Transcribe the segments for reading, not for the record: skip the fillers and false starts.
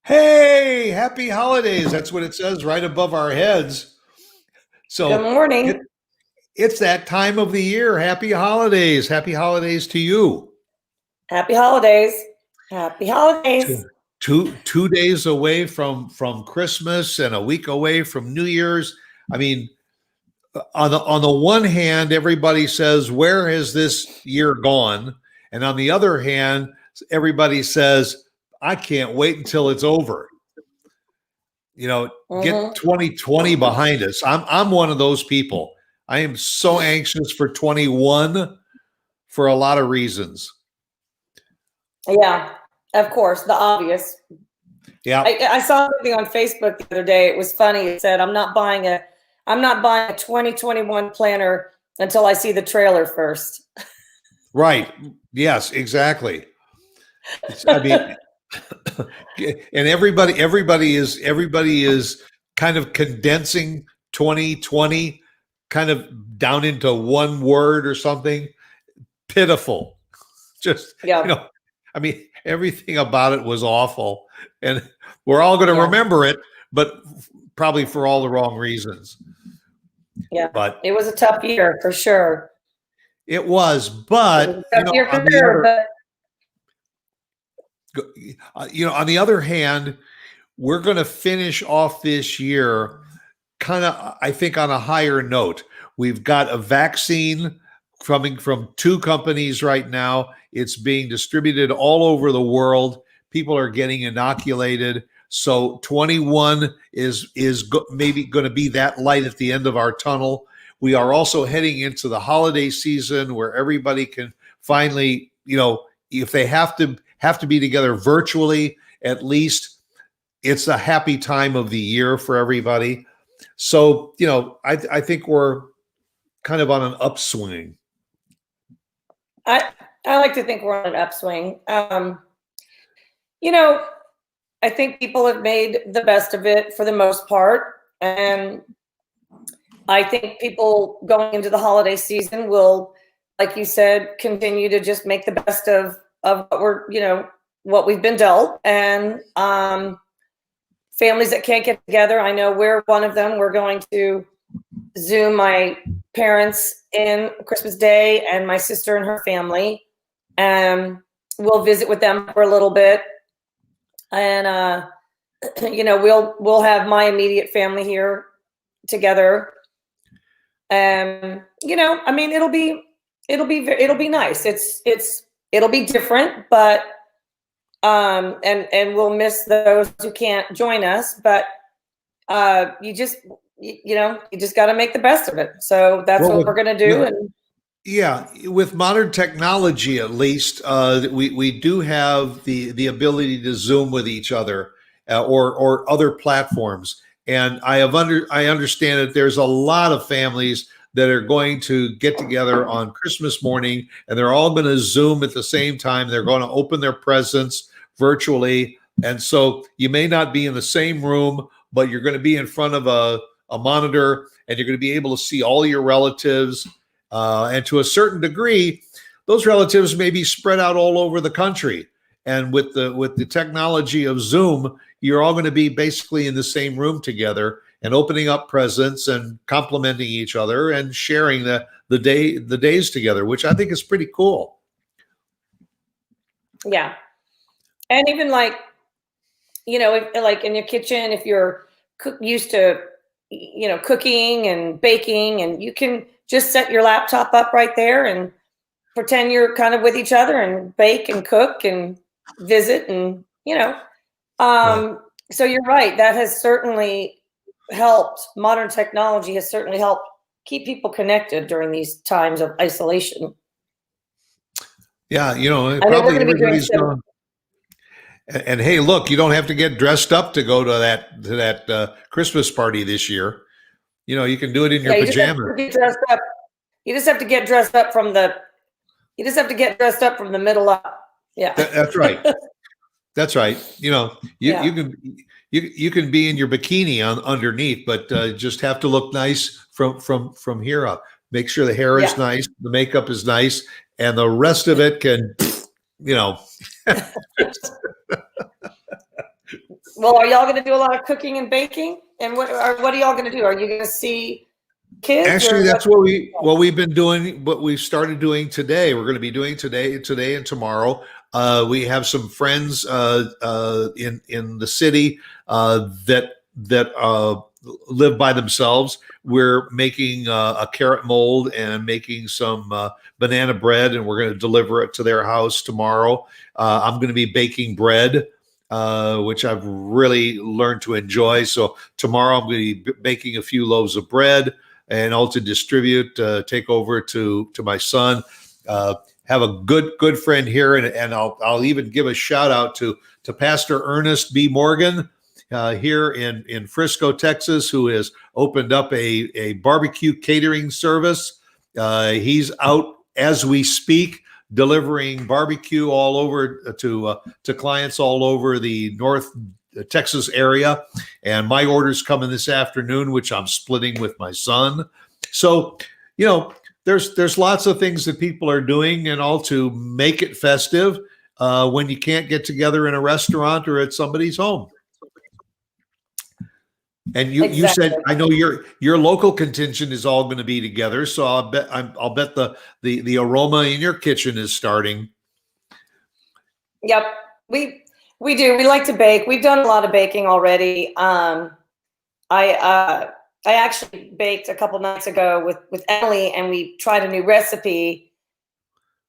Hey, happy holidays. That's what it says right above our heads. Good So it, morning. it's that time of the year. Happy holidays. Happy holidays to you. Happy holidays. Happy holidays. Two, two days away from Christmas and a week away from New Year's. I mean, on the one hand, everybody says, "Where has this year gone?" And on the other hand, everybody says, "I can't wait until it's over." Get hmm 2020 behind us. I'm one of those people. I am so anxious for 21 for a lot of reasons. Yeah, of course, the obvious. Yeah, I saw something on Facebook the other day. It was funny. It said, I'm not buying a 2021 planner until I see the trailer first." right. Yes, exactly. I mean, and everybody is kind of condensing 2020 kind of down into one word or something. Pitiful. Just, you Yeah, know, I mean, everything about it was awful, and we're all going to yeah, remember it, but probably for all the wrong reasons. yeah. But It was a tough year for sure. it was. It was But a tough year for on the sure, other, but on the other hand, we're going to finish off this year kind of, I think, on a higher note. We've got a vaccine coming from two companies right now. It's being distributed all over the world. People are getting inoculated. So 21 maybe going to be that light at the end of our tunnel. We are also heading into the holiday season where everybody can finally, if they have to be together virtually, at least it's a happy time of the year for everybody. So, I think we're kind of on an upswing. I I like to think we're on an upswing. You know, I think people have made the best of it for the most part, and I think people going into the holiday season will, like you said, continue to just make the best of what we've been dealt. And families that can't get together, I know we're one of them. We're going to Zoom my parents in Christmas Day and my sister and her family, and we'll visit with them for a little bit. And we'll have my immediate family here together. I mean, it'll be nice. It'll be different, but and we'll miss those who can't join us. But you just got to make the best of it. So that's Well, what we're gonna do. And yeah, with modern technology, at least, we do have the ability to Zoom with each other, or other platforms. And I understand that there's a lot of families that are going to get together on Christmas morning, and they're all going to Zoom at the same time. They're going to open their presents virtually, and so you may not be in the same room, but you're going to be in front of a monitor, and you're going to be able to see all your relatives, and to a certain degree, those relatives may be spread out all over the country. And with the technology of Zoom, you're all going to be basically in the same room together and opening up presents and complimenting each other and sharing the days together, which I think is pretty cool. yeah, and even like like in your kitchen, if you're used to cooking and baking, and you can just set your laptop up right there and pretend you're kind of with each other and bake and cook and visit, and Yeah. so you're right, that has certainly helped. Modern technology has certainly helped keep people connected during these times of isolation. Yeah, I know we're probably going to be doing everybody's some. going. And hey, look, you don't have to get dressed up to go to that Christmas party this year. You can do it in Yeah, your you just have pajamas. to get dressed up. You just have to get dressed up from the You just have to get dressed up from the middle up. Yeah. That's right. That's right. You Yeah. you can you can be in your bikini on underneath, but just have to look nice from here up. Make sure the hair is Yeah. nice, the makeup is nice, and the rest of it can, you know, Well, are y'all going to do a lot of cooking and baking? And what are y'all going to do? Are you going to see kids Actually, or that's what? what we've been doing. What we've started doing today. We're going to be doing today and tomorrow. We have some friends in the city that live by themselves. We're making a carrot mold and making some banana bread, and we're going to deliver it to their house tomorrow. I'm going to be baking bread, which I've really learned to enjoy. So tomorrow I'm going to be baking a few loaves of bread and also distribute, take over to my son. Have a good friend here, and I'll even give a shout out to Pastor Ernest B. Morgan here in Frisco, Texas, who has opened up a barbecue catering service. He's out as we speak, delivering barbecue all over to clients all over the North Texas area, and my order's coming this afternoon, which I'm splitting with my son. So, there's lots of things that people are doing, and all to make it festive when you can't get together in a restaurant or at somebody's home. And you said, I know your local contingent is all going to be together, so I'll bet the aroma in your kitchen is starting. Yep, we do. We like to bake. We've done a lot of baking already. I actually baked a couple nights ago with Emily, and we tried a new recipe,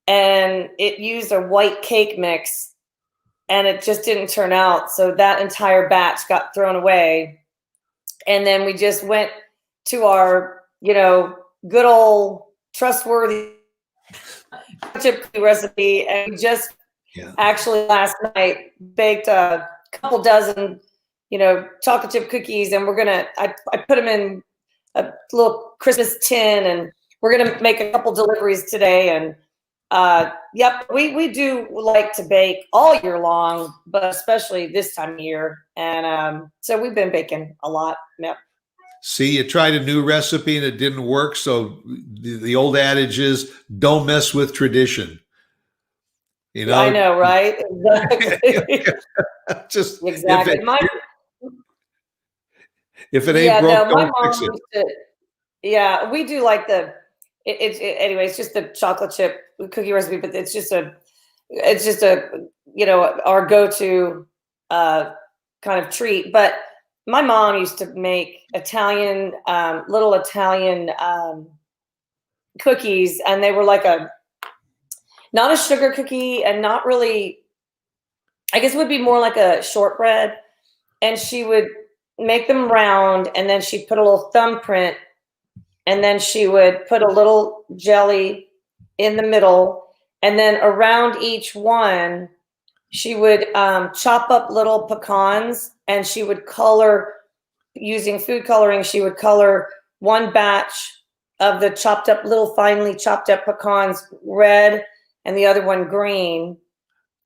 and it used a white cake mix, and it just didn't turn out. So that entire batch got thrown away. And then we just went to our, good old trustworthy chip cookie recipe, and we just actually last night baked a couple dozen, chocolate chip cookies, and I put them in a little Christmas tin, and we're gonna make a couple deliveries today. And yep, we do like to bake all year long, but especially this time of year. And so we've been baking a lot. Yep. See, you tried a new recipe and it didn't work. So the old adage is, don't mess with tradition. I know, right? Exactly. Just exactly. If it ain't broke, my don't fix mom it. used to, we do like anyway, it's just the chocolate chip cookie recipe, but it's just a our go-to kind of treat. But my mom used to make little Italian cookies, and they were like not a sugar cookie, and not really, I guess it would be more like a shortbread. And she would make them round, and then she'd put a little thumbprint, and then she would put a little jelly in the middle, and then around each one, she would chop up little pecans, and she would color using food coloring. She would color one batch of the finely chopped up pecans red, and the other one green.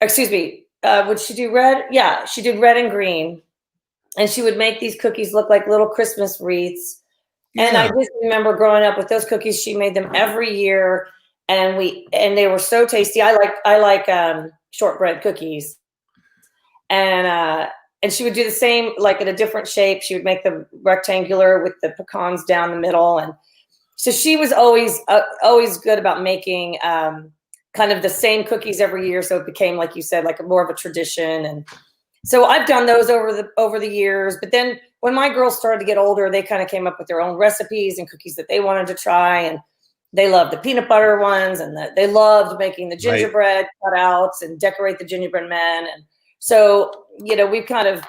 Excuse me. Would she do red? Yeah, she did red and green. And she would make these cookies look like little Christmas wreaths. Yeah. And I just remember growing up with those cookies. She made them every year, and they were so tasty. I like shortbread cookies. And she would do the same, like in a different shape. She would make them rectangular with the pecans down the middle. And so she was always good about making kind of the same cookies every year. So it became, like you said, like more of a tradition. And so I've done those over the years. But then when my girls started to get older, they kind of came up with their own recipes and cookies that they wanted to try. And they loved the peanut butter ones, and they loved making the gingerbread cutouts and decorate the gingerbread men. And so, we've kind of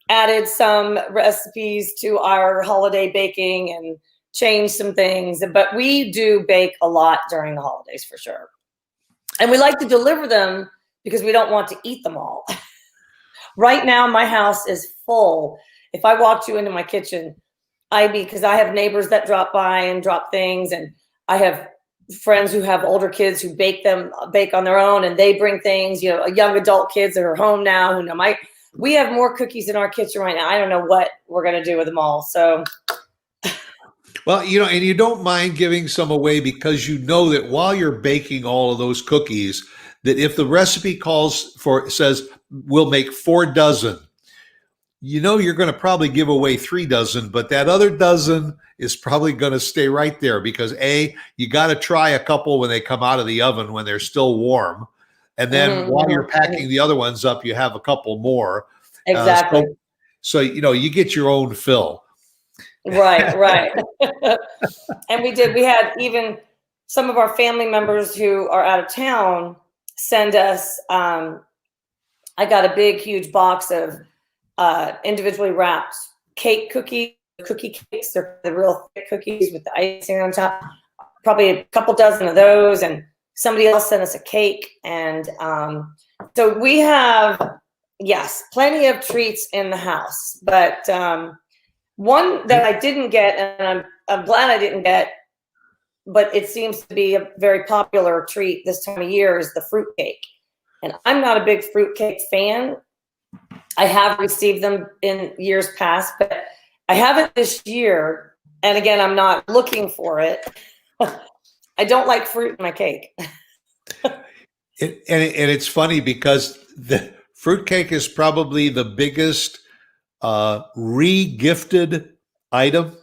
added some recipes to our holiday baking and changed some things. But we do bake a lot during the holidays for sure. And we like to deliver them because we don't want to eat them all. Right now, my house is full. If I walked you into my kitchen, because I have neighbors that drop by and drop things, and I have friends who have older kids who bake on their own, and they bring things, young adult kids that are home now who know we have more cookies in our kitchen right now. I don't know what we're going to do with them all. So, well, and you don't mind giving some away, because that while you're baking all of those cookies, that if the recipe says we'll make 4 dozen, you know you're going to probably give away 3 dozen, but that other dozen is probably going to stay right there because you got to try a couple when they come out of the oven when they're still warm, and then while you're packing the other ones up, you have a couple more. Exactly. So you get your own fill. Right, right. And we had even some of our family members who are out of town send us. I got a big, huge box of individually wrapped cookie cakes. They're the real thick cookies with the icing on top. Probably a couple dozen of those, and somebody else sent us a cake. And so we have, yes, plenty of treats in the house. But one that I didn't get, and I'm glad I didn't get, but it seems to be a very popular treat this time of year, is the fruitcake. And I'm not a big fruitcake fan. I have received them in years past, but I haven't this year. And again, I'm not looking for it. I don't like fruit in my cake. And it's funny because the fruitcake is probably the biggest re-gifted item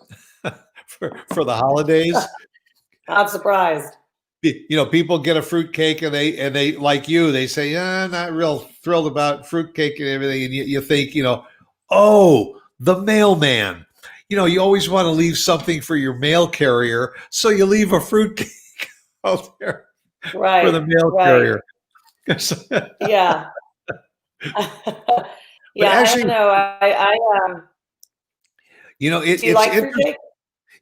for the holidays. Not surprised. People get a fruitcake and they like you, they say, not real thrilled about fruitcake and everything. And you think, oh, the mailman. You always want to leave something for your mail carrier. So you leave a fruitcake out there for the mail carrier. Yeah. Yeah, actually, I don't know. Do you like fruitcake?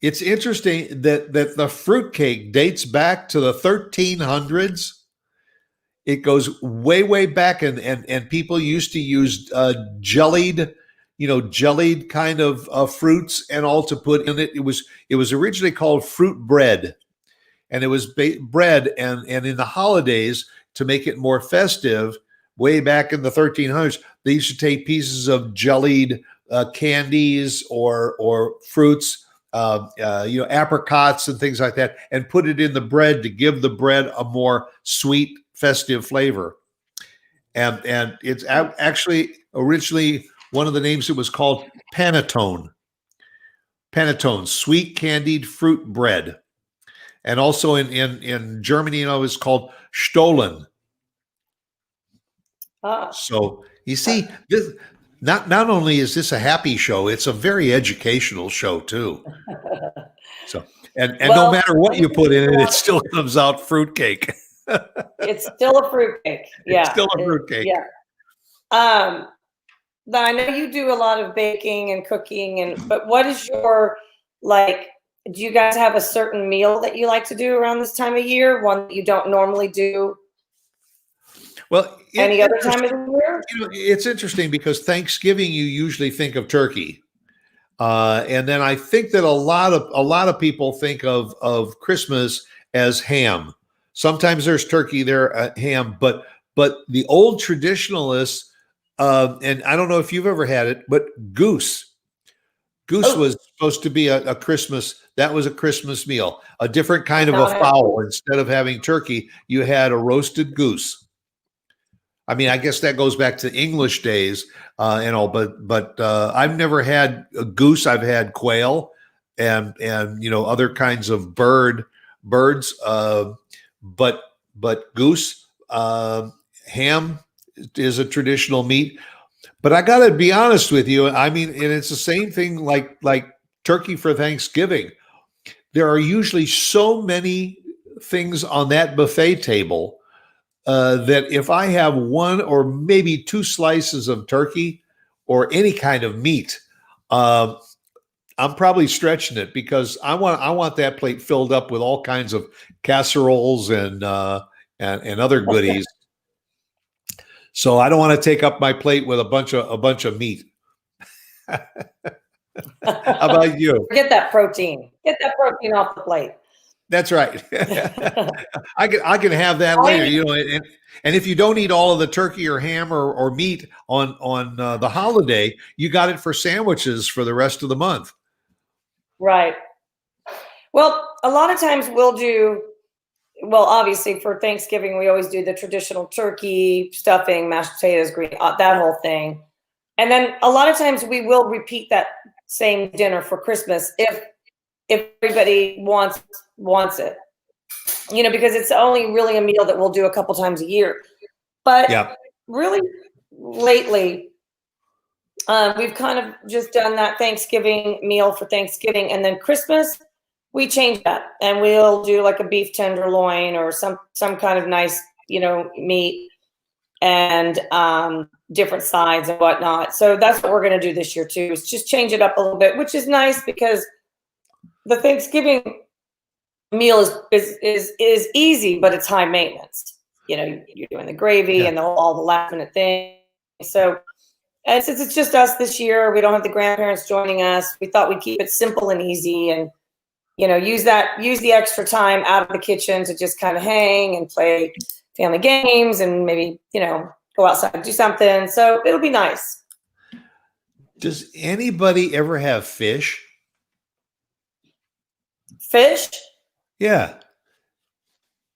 It's interesting that the fruitcake dates back to the 1300s. It goes way, way back, and people used to use jellied kind of fruits and all to put in it. It was originally called fruit bread, and it was bread, and in the holidays, to make it more festive, way back in the 1300s, they used to take pieces of jellied candies or fruits. Apricots and things like that, and put it in the bread to give the bread a more sweet, festive flavor. And it's actually originally one of the names, it was called panettone. Panettone, sweet candied fruit bread. And also in Germany, it was called Stollen. So you see, this not only is this a happy show, it's a very educational show too. So and no matter what you put in it, it still comes out fruitcake. It's still a fruitcake. Yeah. It's still a fruitcake. Yeah. But I know you do a lot of baking and cooking, but what is your, do you guys have a certain meal that you like to do around this time of year? One that you don't normally do? Well, any other time of the year? It's interesting because Thanksgiving, you usually think of turkey. And then I think that a lot of people think of Christmas as ham. Sometimes there's turkey there, ham, but the old traditionalists, and I don't know if you've ever had it, but goose was supposed to be a Christmas. That was a Christmas meal, a different kind of a fowl. Instead of having turkey, you had a roasted goose. I mean, I guess that goes back to English days and all, but I've never had a goose. I've had quail and other kinds of birds, but goose, ham is a traditional meat. But I got to be honest with you. I mean, and it's the same thing like turkey for Thanksgiving. There are usually so many things on that buffet table that if I have one or maybe 2 slices of turkey or any kind of meat, I'm probably stretching it because I want that plate filled up with all kinds of casseroles and other goodies. So I don't want to take up my plate with a bunch of meat. How about you? Get that protein. Get that protein off the plate. That's right. I can have that later, and if you don't eat all of the turkey or ham or meat on the holiday, you got it for sandwiches for the rest of the month. Right. Well, a lot of times obviously for Thanksgiving, we always do the traditional turkey, stuffing, mashed potatoes, green, that whole thing. And then a lot of times we will repeat that same dinner for Christmas if everybody wants it, because it's only really a meal that we'll do a couple times a year. But really lately, we've kind of just done that Thanksgiving meal for Thanksgiving, and then Christmas we change that, and we'll do like a beef tenderloin or some kind of nice, meat, and different sides and whatnot. So that's what we're going to do this year too, is just change it up a little bit, which is nice because the Thanksgiving meal is easy, but it's high maintenance. You're doing the gravy and all the last minute things. So, and since it's just us this year, we don't have the grandparents joining us. We thought we'd keep it simple and easy, and use the extra time out of the kitchen to just kind of hang and play family games, and maybe go outside and do something. So it'll be nice. Does anybody ever have fish? Fish? Yeah.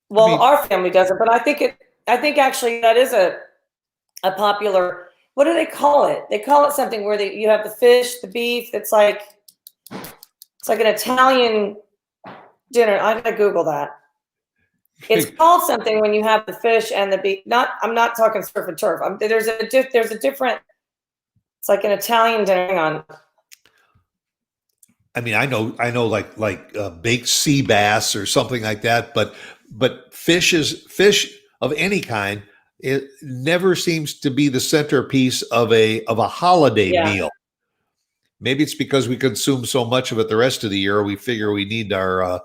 Well, our family doesn't, but I think actually that is a popular. What do they call it? They call it something where you have the fish, the beef. It's like an Italian dinner. I gotta Google that. It's called something when you have the fish and the beef. I'm not talking surf and turf. There's a different. It's like an Italian dinner. Hang on. I mean, I know, like baked sea bass or something like that, but fish of any kind, it never seems to be the centerpiece of a holiday meal. Maybe it's because we consume so much of it the rest of the year, we figure we need our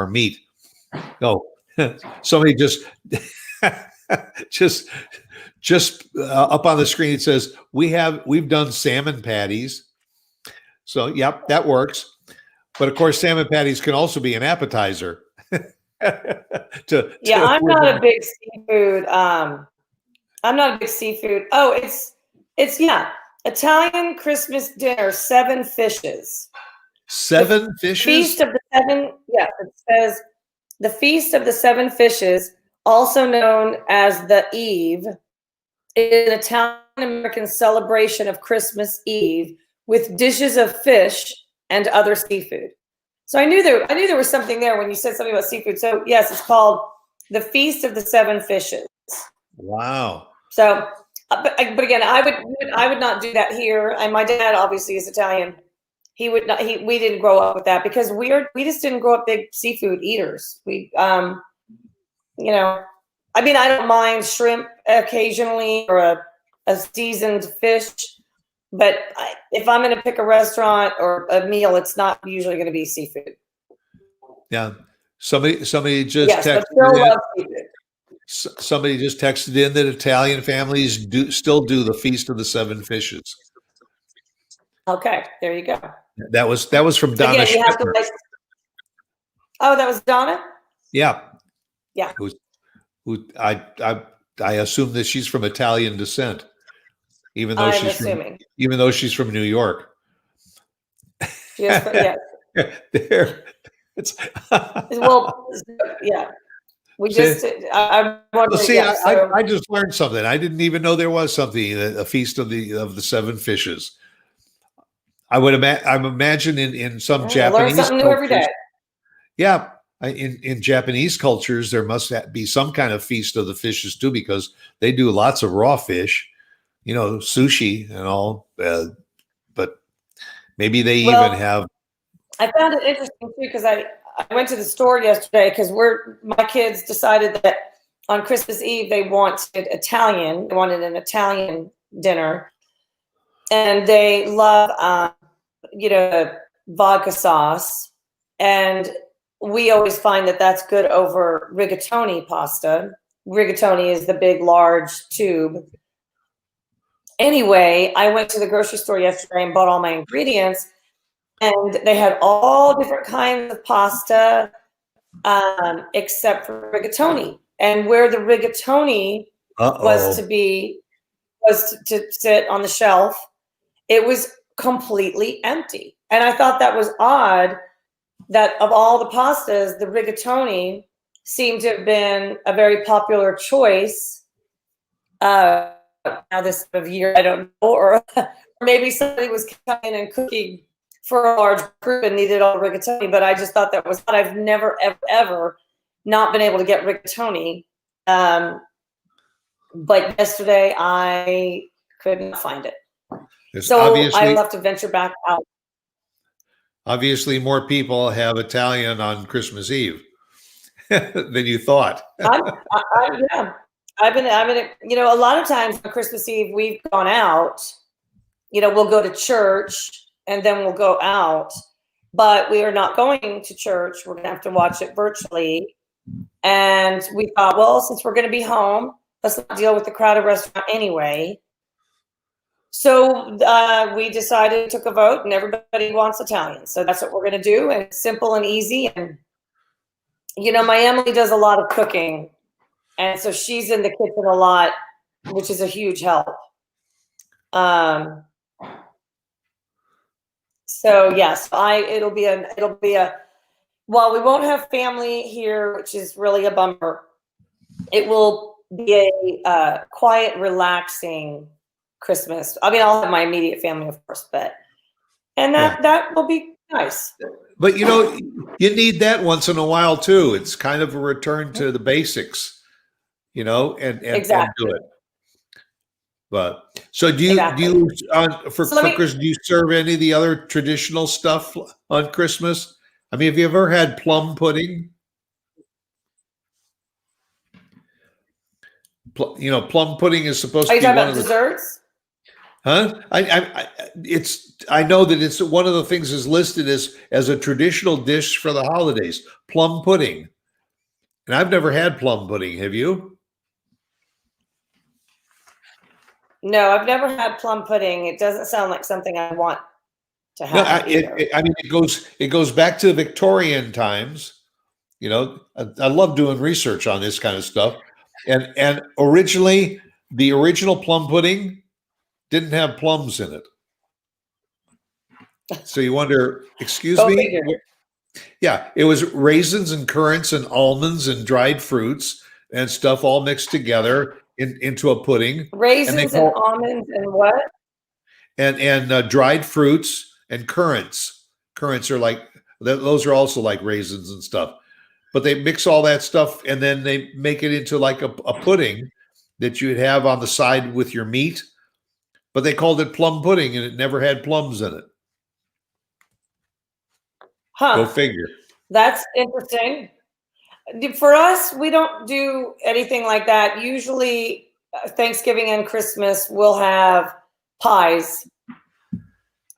meat. No, somebody just up on the screen, it says we've done salmon patties. So yep, that works. But of course, salmon patties can also be an appetizer. I'm not a big seafood. I'm not a big seafood. Oh, it's Italian Christmas dinner, 7 fishes. 7 fishes? Feast of the 7. Yeah, it says the Feast of the 7 Fishes, also known as the Eve, is an Italian American celebration of Christmas Eve with dishes of fish and other seafood. So I knew there was something there when you said something about seafood. So yes, it's called the Feast of the 7 Fishes. Wow. So, but again, I would not do that here. And my dad obviously is Italian. He would not. We didn't grow up with that because we just didn't grow up big seafood eaters. We, I don't mind shrimp occasionally or a seasoned fish. But if I'm going to pick a restaurant or a meal, it's not usually going to be seafood. Yeah. Somebody just texted somebody just texted in that Italian families still do the Feast of the 7 Fishes. Okay, there you go. That was from Donna. Again, that was Donna? Yeah. Yeah. Who I assume that she's from Italian descent. Even though she's from New York. Yes. There. Well, yeah. We just. I'm wondering. I just learned something. I didn't even know there was something, a feast of the 7 fishes. I'm imagine in some Japanese. Learn something new every day. Yeah, in Japanese cultures, there must be some kind of feast of the fishes too, because they do lots of raw fish. Sushi and all, but maybe they even have. I found it interesting too because I went to the store yesterday because my kids decided that on Christmas Eve they wanted Italian. They wanted an Italian dinner, and they love vodka sauce, and we always find that that's good over rigatoni pasta. Rigatoni is the big, large tube. Anyway, I went to the grocery store yesterday and bought all my ingredients, and they had all different kinds of pasta except for rigatoni. And where the rigatoni was to sit on the shelf, it was completely empty. And I thought that was odd that of all the pastas, the rigatoni seemed to have been a very popular choice now this time of year, I don't know, or maybe somebody was coming and cooking for a large group and needed all rigatoni, but I just thought that was, I've never, ever, ever not been able to get rigatoni. But yesterday I couldn't find it. So I'll have to venture back out. Obviously, more people have Italian on Christmas Eve than you thought. Yeah. I've been, a lot of times on Christmas Eve, we've gone out, we'll go to church and then we'll go out, but we are not going to church. We're going to have to watch it virtually. And we thought, well, since we're going to be home, let's not deal with the crowded restaurant anyway. So we decided, took a vote, and everybody wants Italian. So that's what we're going to do. And it's simple and easy. And, my Emily does a lot of cooking. And so she's in the kitchen a lot, which is a huge help. So yes, it'll be a, while we won't have family here, which is really a bummer, it will be a quiet, relaxing Christmas. I mean, I'll have my immediate family, of course, and that will be nice. But you need that once in a while too. It's kind of a return to the basics, and exactly. do it. But so do you for cookers, do you serve any of the other traditional stuff on Christmas? I mean, have you ever had plum pudding? Plum pudding is supposed to be one of the desserts. Huh? I know that it's one of the things is listed as a traditional dish for the holidays, plum pudding. And I've never had plum pudding. Have you? No, I've never had plum pudding. It doesn't sound like something I want to have. It goes back to the Victorian times. I love doing research on this kind of stuff. And originally, the original plum pudding didn't have plums in it. So you wonder, excuse me? Figure. Yeah, it was raisins and currants and almonds and dried fruits and stuff all mixed together into a pudding. Raisins and almonds and what? And dried fruits and currants. Currants are those are also like raisins and stuff. But they mix all that stuff and then they make it into like a pudding that you'd have on the side with your meat. But they called it plum pudding and it never had plums in it. Huh. Go figure. That's interesting. For us, we don't do anything like that. Usually Thanksgiving and Christmas, we'll have pies.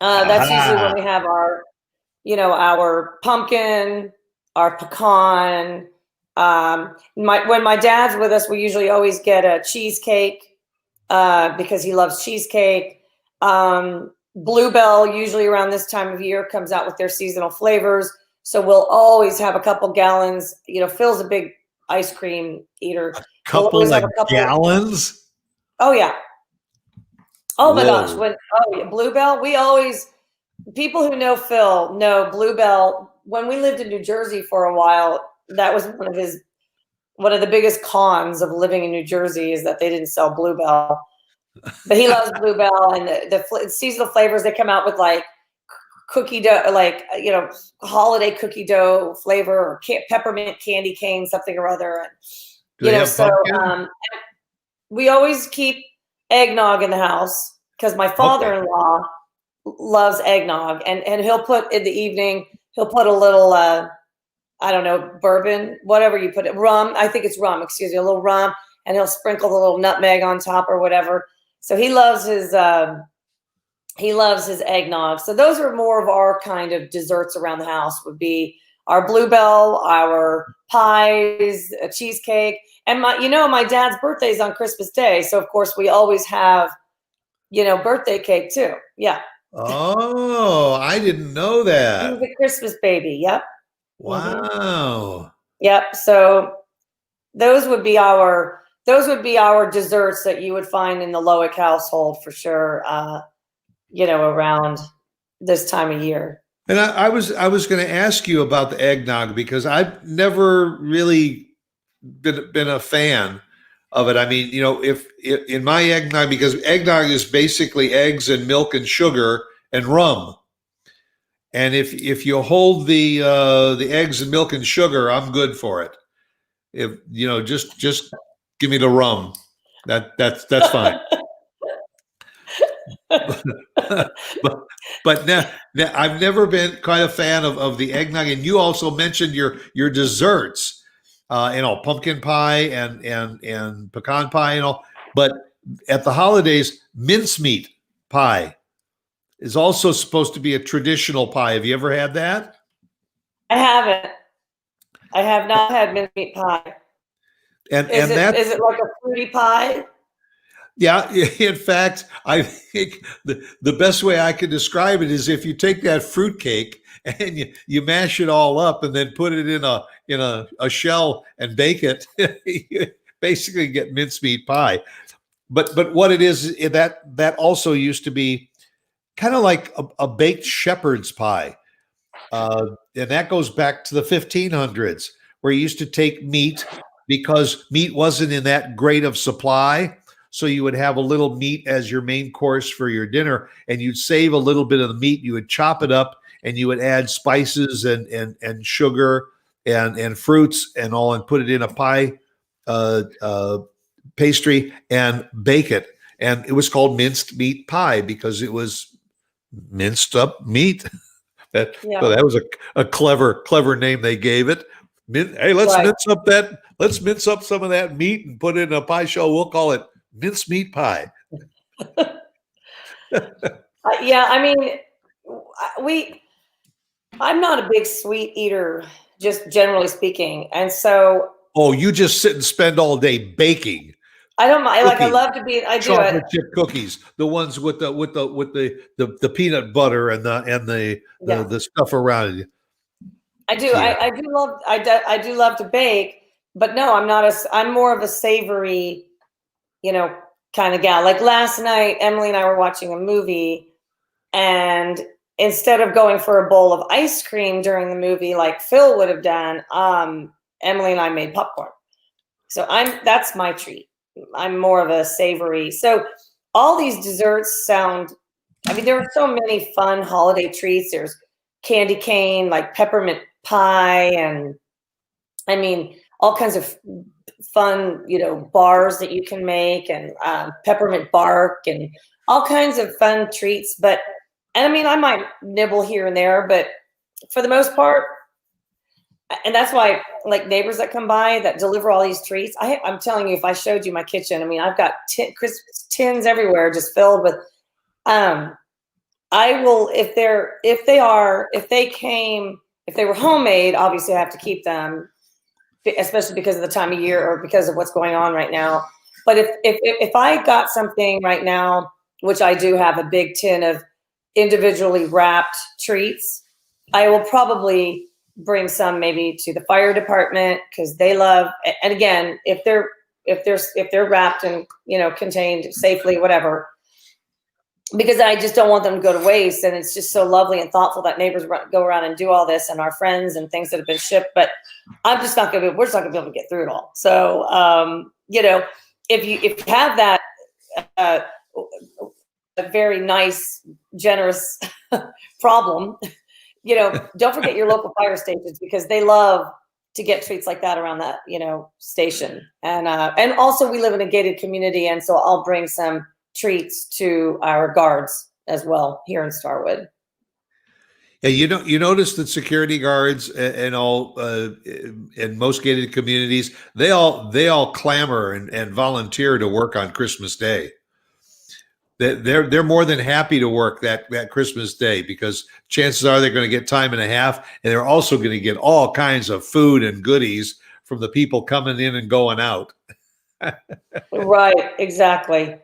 That's usually when we have our pumpkin, our pecan. When my dad's with us, we usually always get a cheesecake because he loves cheesecake. Bluebell, usually around this time of year, comes out with their seasonal flavors. So we'll always have a couple gallons. Phil's a big ice cream eater. A couple gallons? Oh, yeah. Oh, my gosh. Bluebell, people who know Phil know Bluebell. When we lived in New Jersey for a while, that was one of the biggest cons of living in New Jersey is that they didn't sell Bluebell. But he loves Bluebell and the seasonal flavors. They come out with like cookie dough, holiday cookie dough flavor or peppermint candy cane, something or other. And, we always keep eggnog in the house because my father-in-law loves eggnog and he'll put in the evening, he'll put a little, I don't know, bourbon, whatever you put it, rum. I think it's rum, excuse me, a little rum. And he'll sprinkle the little nutmeg on top or whatever. So he loves his eggnog. So those are more of our kind of desserts around the house would be our Bluebell, our pies, a cheesecake. And my dad's birthday is on Christmas Day. So of course we always have, birthday cake too. Yeah. Oh, I didn't know that. He's a Christmas baby. Yep. Wow. Mm-hmm. Yep. So those would be our desserts that you would find in the Loic household for sure, around this time of year. And I was going to ask you about the eggnog because I've never really been a fan of it. I mean, if in my eggnog, because eggnog is basically eggs and milk and sugar and rum. And if you hold the eggs and milk and sugar, I'm good for it. If just give me the rum. That's fine. but now I've never been quite a fan of the eggnog. And you also mentioned your desserts, pumpkin pie and pecan pie and all. But at the holidays, mincemeat pie is also supposed to be a traditional pie. Have you ever had that? I haven't. I have not had mincemeat pie. And is that's it like a fruity pie? Yeah, in fact, I think the best way I could describe it is if you take that fruitcake and you mash it all up and then put it in a shell and bake it, you basically get mincemeat pie. But what it is that also used to be kind of like a baked shepherd's pie. And that goes back to the 1500s, where you used to take meat because meat wasn't in that great of supply. So you would have a little meat as your main course for your dinner, and you'd save a little bit of the meat. You would chop it up, and you would add spices and sugar and fruits and all, and put it in a pie pastry and bake it. And it was called minced meat pie because it was minced up meat. Well, that was a clever name they gave it. Hey, let's mince up some of that meat and put it in a pie shell. We'll call it mincemeat pie. Yeah, I mean, I'm not a big sweet eater, just generally speaking, and so. Oh, you just sit and spend all day baking. I don't mind. Like, I love to be. I do chocolate chip cookies, the ones with the peanut butter and the stuff around it. I do. Yeah. I do love to bake, but no, I'm more of a savory, kind of gal. Like last night, Emily and I were watching a movie, and instead of going for a bowl of ice cream during the movie, like Phil would have done, Emily and I made popcorn. So that's my treat. I'm more of a savory. So all these desserts sound, there are so many fun holiday treats. There's candy cane, like peppermint pie, and all kinds of fun, bars that you can make, and peppermint bark, and all kinds of fun treats. I might nibble here and there, but for the most part, and that's why, like, neighbors that come by that deliver all these treats, I'm telling you, if I showed you my kitchen, I've got Christmas tins everywhere just filled with, I will, if they were homemade, obviously I have to keep them, especially because of the time of year or because of what's going on right now. But if I got something right now, which I do have a big tin of individually wrapped treats, I will probably bring some maybe to the fire department, because they love, and again, if they're wrapped and contained safely, whatever, because I just don't want them to go to waste. And it's just so lovely and thoughtful that neighbors go around and do all this, and our friends and things that have been shipped. But we're just not going to be able to get through it all. So if you have that a very nice, generous problem, don't forget your local fire stations, because they love to get treats like that around that, station. And also we live in a gated community. And so I'll bring some treats to our guards as well here in Starwood. Yeah, you notice that security guards and all in most gated communities, they all clamor and volunteer to work on Christmas Day. They're more than happy to work that Christmas Day, because chances are they're going to get time and a half, and they're also going to get all kinds of food and goodies from the people coming in and going out. Right, exactly.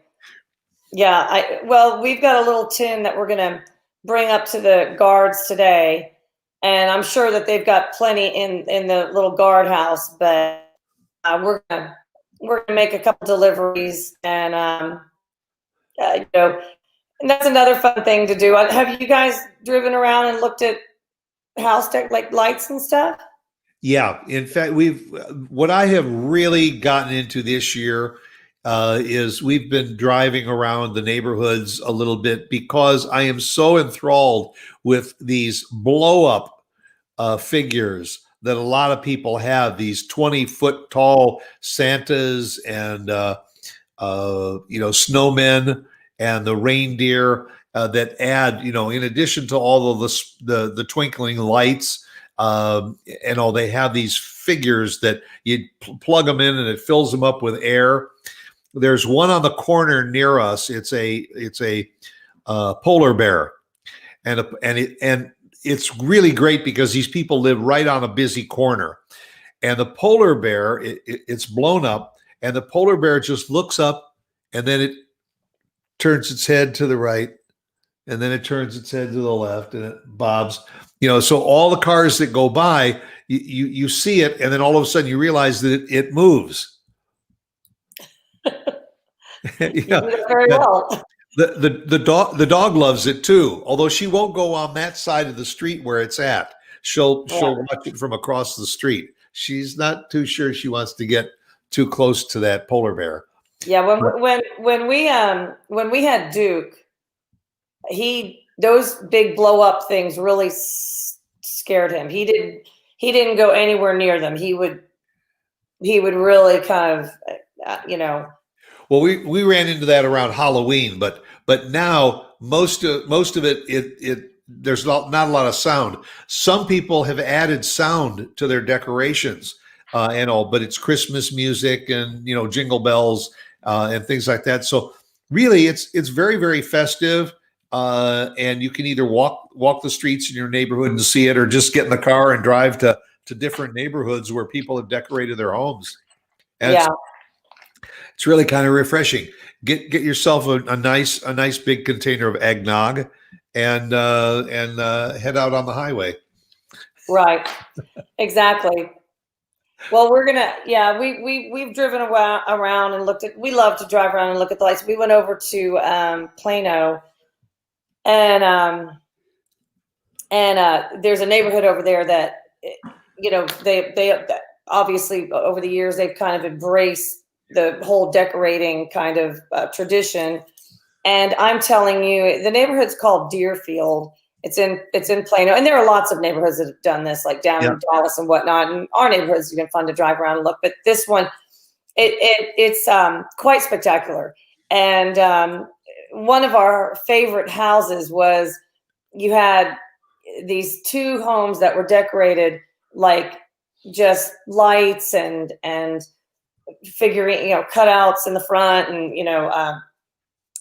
Yeah, we've got a little tin that we're going to bring up to the guards today, and I'm sure that they've got plenty in the little guard house, but we're gonna make a couple deliveries, and and that's another fun thing to do. Have you guys driven around and looked at house tech, like lights and stuff? Yeah, in fact, what I have really gotten into this year is we've been driving around the neighborhoods a little bit because I am so enthralled with these blow up figures that a lot of people have. These 20-foot tall Santas and snowmen and the reindeer that add, in addition to all of the twinkling lights, and all, they have these figures that you plug them in and it fills them up with air. There's one on the corner near us. It's a polar bear, and it's really great because these people live right on a busy corner, and the polar bear it's blown up, and the polar bear just looks up, and then it turns its head to the right, and then it turns its head to the left, and it bobs. So all the cars that go by, you see it, and then all of a sudden you realize that it moves. You do it very well. The dog loves it too, although she won't go on that side of the street where it's at. She'll watch it from across the street. She's not too sure she wants to get too close to that polar bear. Yeah, when we had Duke, those big blow up things really scared him. He didn't go anywhere near them. He would really kind of Well, we ran into that around Halloween, but now most of it there's not a lot of sound. Some people have added sound to their decorations and all, but it's Christmas music and jingle bells and things like that. So really, it's very, very festive, and you can either walk the streets in your neighborhood and see it, or just get in the car and drive to different neighborhoods where people have decorated their homes. And it's really kind of refreshing. Get yourself a nice big container of eggnog, and head out on the highway. Right. Exactly. Well, we've driven around and looked at. We love to drive around and look at the lights. We went over to Plano, and there's a neighborhood over there that they obviously over the years they've kind of embraced the whole decorating kind of tradition. And I'm telling you, the neighborhood's called Deerfield. It's in Plano, and there are lots of neighborhoods that have done this, like down in Dallas and whatnot. And our neighborhood's been fun to drive around and look, but this one, it's quite spectacular. And one of our favorite houses was, you had these two homes that were decorated like just lights and figuring, cutouts in the front, and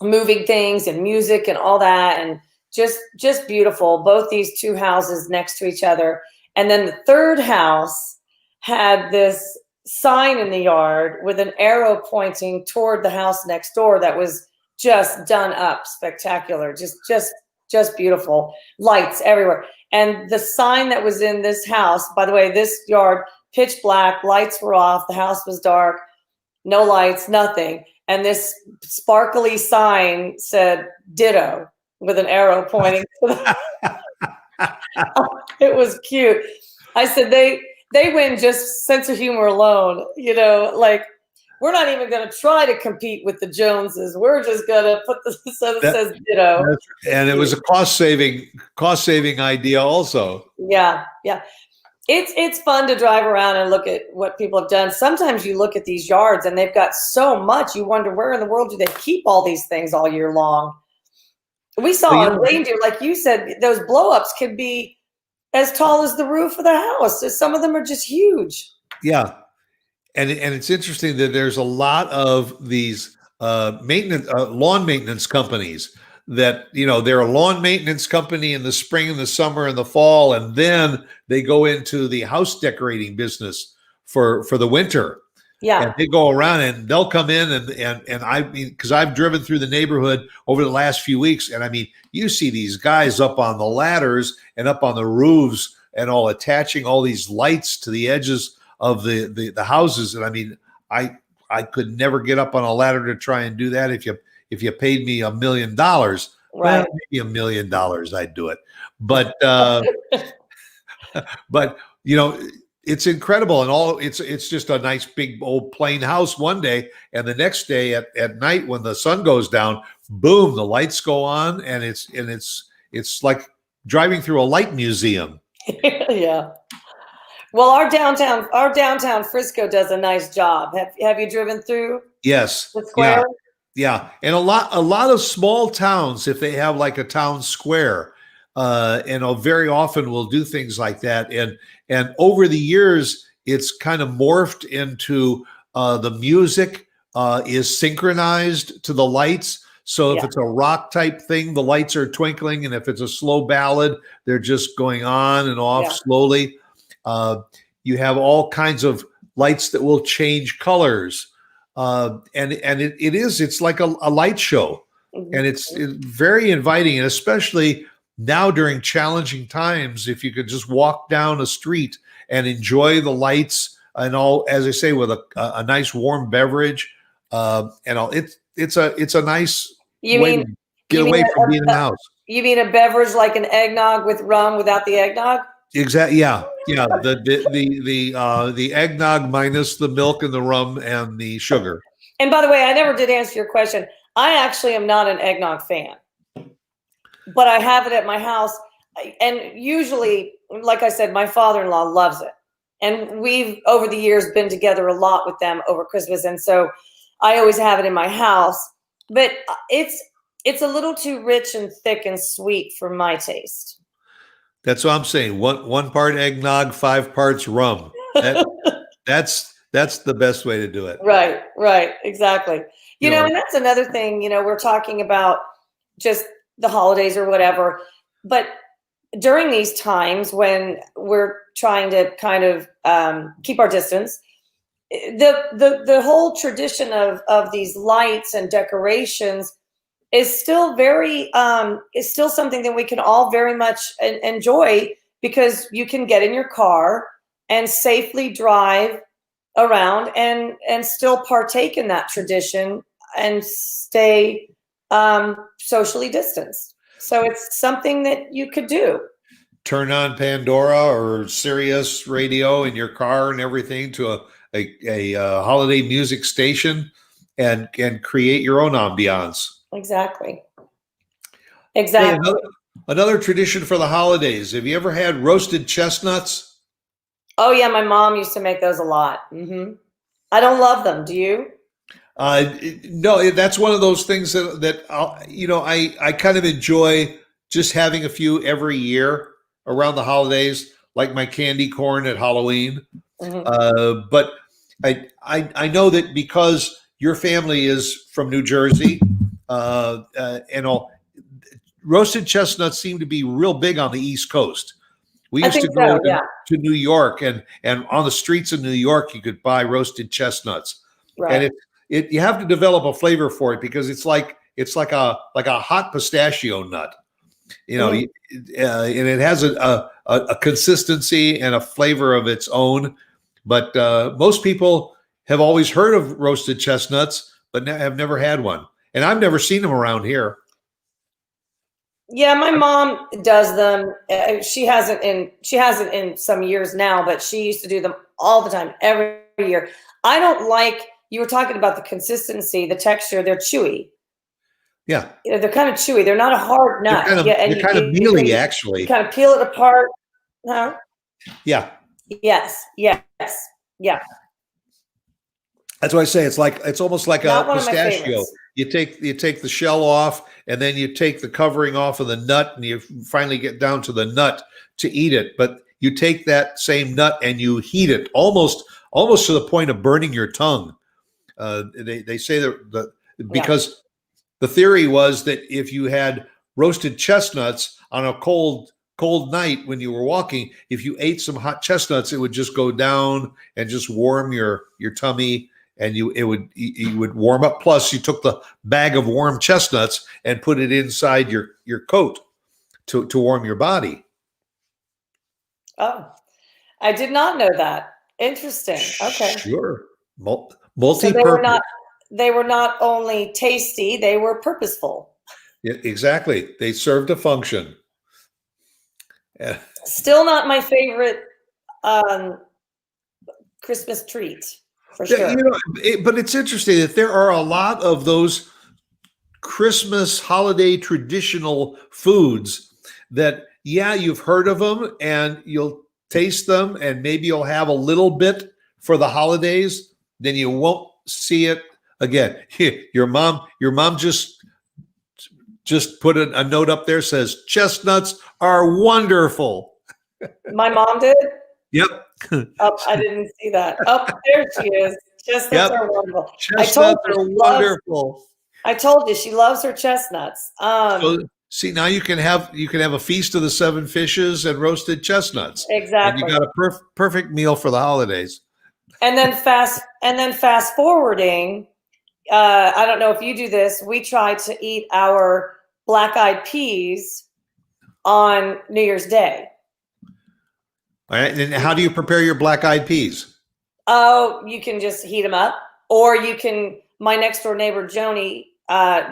moving things and music and all that, and just beautiful. Both these two houses next to each other, and then the third house had this sign in the yard with an arrow pointing toward the house next door that was just done up spectacular, just beautiful, lights everywhere. And the sign that was in this house, by the way, this yard, pitch black, lights were off, the house was dark, no lights, nothing. And this sparkly sign said ditto with an arrow pointing to it was cute. I said, they win just sense of humor alone, like, we're not even going to try to compete with the Joneses. We're just going to put the so that says ditto. And it was a cost saving idea also. Yeah. It's fun to drive around and look at what people have done. Sometimes you look at these yards and they've got so much, you wonder, where in the world do they keep all these things all year long? We saw a reindeer, like you said, those blow-ups could be as tall as the roof of the house. Some of them are just huge. Yeah. And it's interesting that there's a lot of these lawn maintenance companies that, they're a lawn maintenance company in the spring and the summer and the fall, and then they go into the house decorating business for the winter. Yeah. And they go around and they'll come in and I mean, because I've driven through the neighborhood over the last few weeks, and I mean, you see these guys up on the ladders and up on the roofs and all, attaching all these lights to the edges of the houses. And I mean, I could never get up on a ladder to try and do that. If you paid me $1 million, right, well, maybe $1 million, I'd do it. But but it's incredible, and it's just a nice big old plain house one day, and the next day at night when the sun goes down, boom, the lights go on, and it's like driving through a light museum. Yeah. Well, our downtown Frisco does a nice job. Have you driven through Yes, the yeah, square? yeah, and a lot of small towns, if they have like a town square, very often will do things like that. And over the years, it's kind of morphed into the music is synchronized to the lights. So if Yeah. it's a rock type thing, the lights are twinkling, and if it's a slow ballad, they're just going on and off Yeah. slowly. Uh, you have all kinds of lights that will change colors, it's like a light show, and it's very inviting, and especially now during challenging times, if you could just walk down a street and enjoy the lights and all, as I say, with a nice warm beverage, and all, it's a nice You way mean to get you mean away from being in a, the house. you mean a beverage like an eggnog with rum without the eggnog? Exactly. Yeah. Yeah. The eggnog minus the milk and the rum and the sugar. And by the way, I never did answer your question. I actually am not an eggnog fan, but I have it at my house. And usually, like I said, my father-in-law loves it. And we've, over the years, been together a lot with them over Christmas. And so I always have it in my house. But it's a little too rich and thick and sweet for my taste. That's what I'm saying. One part eggnog, 5 parts rum. That's the best way to do it. Right, exactly. You know, And that's another thing, we're talking about just the holidays or whatever. But during these times when we're trying to kind of keep our distance, the whole tradition of these lights and decorations is still is still something that we can all very much enjoy, because you can get in your car and safely drive around and still partake in that tradition and stay socially distanced. So it's something that you could do. turn on Pandora or Sirius radio in your car and everything to a holiday music station, and create your own ambiance. Exactly. Hey, another tradition for the holidays. Have you ever had roasted chestnuts? Oh yeah, my mom used to make those a lot. I don't love them. Do you? No, that's one of those things that I kind of enjoy just having a few every year around the holidays, like my candy corn at Halloween. But I know that because your family is from New Jersey, and all, roasted chestnuts seem to be real big on the East Coast. We I used think to go so. Yeah. to New York, and on the streets of New York, you could buy roasted chestnuts, and Right. you have to develop a flavor for it, because it's like a hot pistachio nut, Mhm. and it has a consistency and a flavor of its own. But most people have always heard of roasted chestnuts, but have never had one, and I've never seen them around here. Yeah, my mom does them. She hasn't in some years now, but she used to do them all the time, every year. I don't like, you were talking about the consistency, the texture. They're chewy. Yeah, They're kind of chewy. They're not a hard nut. Yeah, and they're kind of mealy, you actually. kind of peel it apart. Huh? Yeah, Yes. Yeah. that's what I say. It's almost like a Not one of my pistachio. favorites. You take the shell off, and then you take the covering off of the nut, and you finally get down to the nut to eat it. But you take that same nut and you heat it almost to the point of burning your tongue. They say that Yeah. because the theory was that if you had roasted chestnuts on a cold night when you were walking, if you ate some hot chestnuts, it would just go down and just warm your tummy, and you would warm up. Plus, you took the bag of warm chestnuts and put it inside your coat to warm your body. Oh, I did not know that. Interesting. Okay. Sure. So Multi-purpose. they were not only tasty, they were purposeful. Yeah, exactly. They served a function. Yeah. Still not my favorite Christmas treat for Yeah, sure. but it's interesting that there are a lot of those Christmas holiday traditional foods that, yeah, you've heard of them and you'll taste them and maybe you'll have a little bit for the holidays, then you won't see it again. Your mom just put a note up there, says chestnuts are wonderful. My mom did. Yep. Oh, I didn't see that. Oh, there she is. Chestnuts Yep. are wonderful. Chestnuts are wonderful. I told you she loves her chestnuts. So see, now you can have a feast of the seven fishes and roasted chestnuts, and you Exactly. got a perfect meal for the holidays. And then fast forwarding. I don't know if you do this. We try to eat our black-eyed peas on New Year's Day. All right, and how do you prepare your black-eyed peas? Oh, you can just heat them up, or you can. My next door neighbor Joni,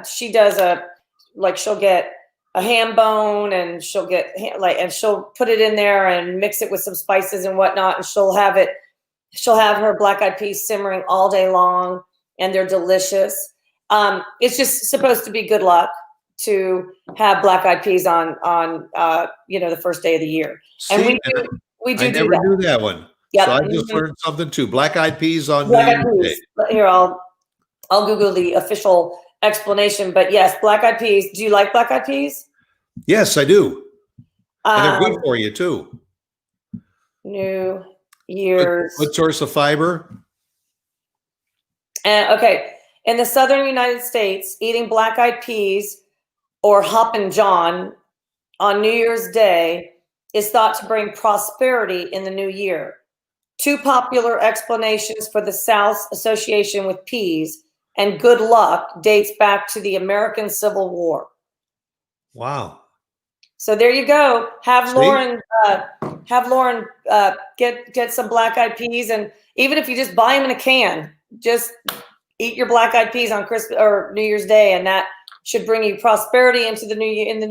she does she'll get a ham bone and she'll get and she'll put it in there and mix it with some spices and whatnot, and she'll have her black-eyed peas simmering all day long, and they're delicious. It's just supposed to be good luck to have black-eyed peas on the first day of the year, and we do I never knew that one. Yep. So I just learned something too. Black-eyed peas on New Black-eyed Year's peas. Day. Here, I'll Google the official explanation. But yes, black-eyed peas. Do you like black-eyed peas? Yes, I do. And they're good for you too. New Year's. Good source of fiber. And okay, in the southern United States, eating black-eyed peas or Hoppin' John on New Year's Day is thought to bring prosperity in the new year. Two popular explanations for the South's association with peas and good luck dates back to the American Civil War. Wow. So there you go. Have See? Lauren get some black-eyed peas, and even if you just buy them in a can, just eat your black-eyed peas on Christmas or New Year's Day, and that should bring you prosperity into the new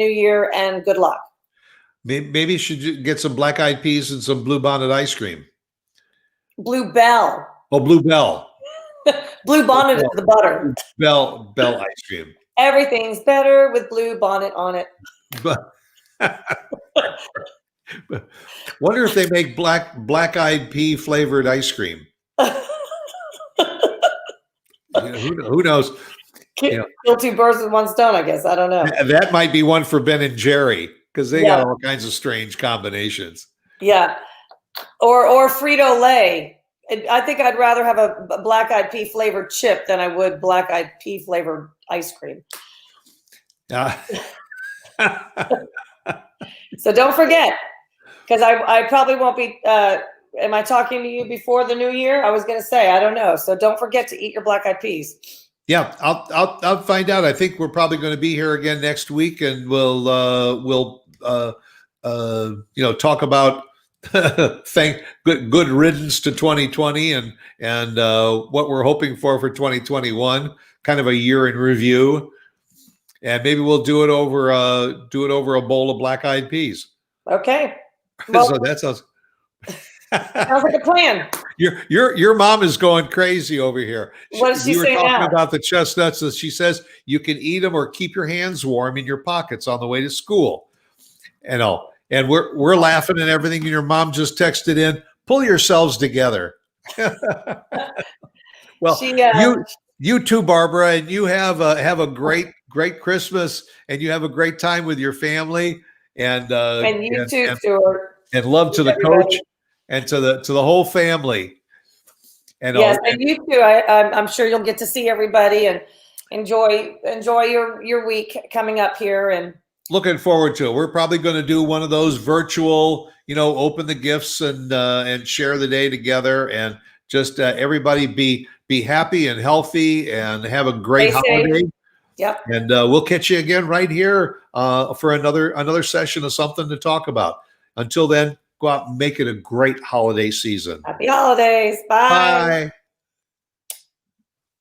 year and good luck. Maybe you should get some black-eyed peas and some Bluebonnet ice cream. Bluebell. Oh, Bluebell. Bluebonnet is the butter. Bell ice cream. Everything's better with Bluebonnet on it. But wonder if they make black-eyed pea flavored ice cream. Who knows? Kill two birds with one stone, I guess. I don't know. That might be one for Ben and Jerry, because they got all kinds of strange combinations. Yeah. Or Frito-Lay. I think I'd rather have a black-eyed pea flavored chip than I would black-eyed pea flavored ice cream. So don't forget, because I probably won't be. Am I talking to you before the new year? I was going to say, I don't know. So don't forget to eat your black-eyed peas. Yeah, I'll find out. I think we're probably going to be here again next week, and we'll talk about good riddance to 2020 and what we're hoping for 2021. Kind of a year in review, and maybe we'll do it over a bowl of black-eyed peas. Okay. Well, so that sounds like a plan. Your mom is going crazy over here. What does she say now? You were talking about the chestnuts. She says you can eat them or keep your hands warm in your pockets on the way to school. And we're laughing and everything. And your mom just texted in, "Pull yourselves together." Well, you too, Barbara, and you have a great Christmas, and you have a great time with your family, and you too, Stuart, and love to the coach and to the whole family. And yes, and you too. I'm sure you'll get to see everybody and enjoy your week coming up here, and looking forward to it. We're probably going to do one of those virtual, open the gifts and share the day together, and just everybody be happy and healthy and have a great holiday. Yep. And we'll catch you again right here for another session of something to talk about. Until then, go out and make it a great holiday season. Happy holidays. Bye. Bye.